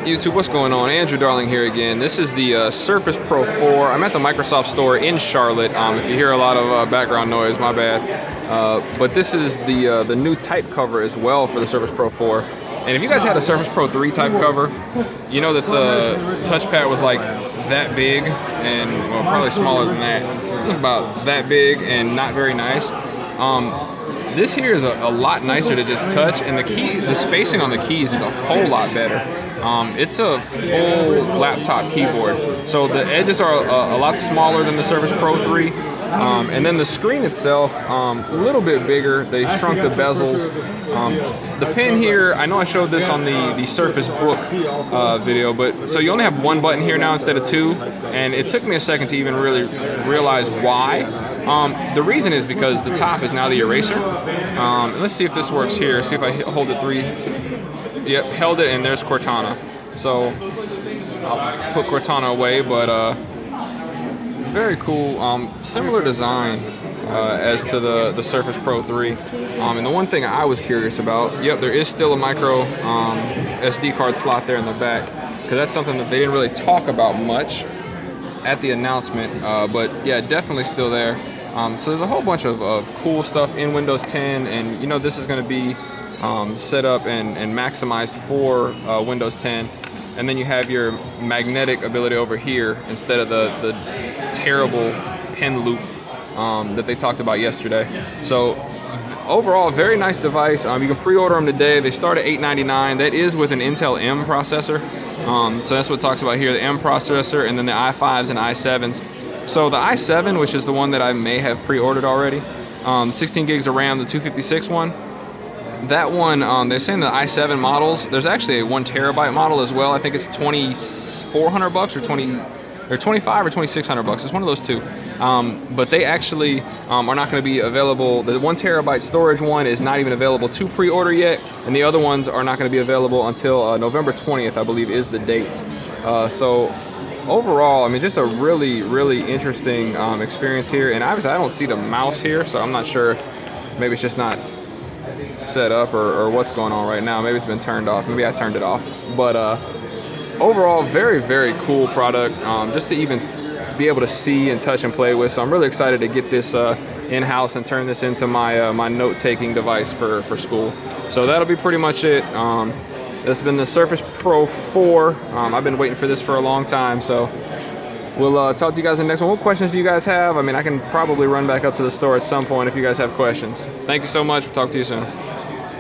YouTube, what's going on? Andrew Darling here again. This is the Surface Pro 4. I'm at the Microsoft store in Charlotte. If you hear a lot of background noise, my bad. But this is the new type cover as well for the Surface Pro 4. And if you guys had a Surface Pro 3 type cover, you know that the touchpad was like that big and, well, probably smaller than that. About that big and not very nice. This here is a lot nicer to just touch, and the spacing on the keys is a whole lot better. It's a full laptop keyboard, so the edges are a lot smaller than the Surface Pro 3, and then the screen itself a little bit bigger. They shrunk the bezels. The pen here, I know I showed this on the Surface Book video, but so you only have one button here now instead of two, and it took me a second to even really realize why. The reason is because the top is now the eraser. Let's see if this works here. See if I hold it three. Yep, held it, and there's Cortana. So I'll put Cortana away, but very cool. Similar design as to the Surface Pro 3. And the one thing I was curious about, yep, there is still a micro SD card slot there in the back, because that's something that they didn't really talk about much at the announcement, but yeah, definitely still there. So there's a whole bunch of cool stuff in Windows 10, and you know this is going to be set up and maximized for Windows 10. And then you have your magnetic ability over here instead of the terrible pen loop that they talked about yesterday. So overall, very nice device. You can pre-order them today. They start at $899. That is with an Intel M processor. So that's what it talks about here, the M processor, and then the i5s and i7s. So the i7, which is the one that I may have pre-ordered already, 16 gigs of RAM, the 256 one, that one, they're saying the i7 models, there's actually a 1 terabyte model as well. I think it's $2,400 or 25 or 2,600 bucks. It's one of those two. But they actually are not going to be available. The 1 terabyte storage one is not even available to pre-order yet, and the other ones are not going to be available until November 20th, I believe, is the date. So overall, I mean, just a really, really interesting experience here. And obviously, I don't see the mouse here, so I'm not sure if maybe it's just not set up or what's going on right now. Maybe it's been turned off. Maybe I turned it off. But overall, very, very cool product, just to even be able to see and touch and play with. So I'm really excited to get this in-house and turn this into my my note-taking device for school. So that'll be pretty much it. This has been the Surface Pro 4. I've been waiting for this for a long time, so we'll talk to you guys in the next one. What questions do you guys have? I mean, I can probably run back up to the store at some point if you guys have questions. Thank you so much. We'll talk to you soon.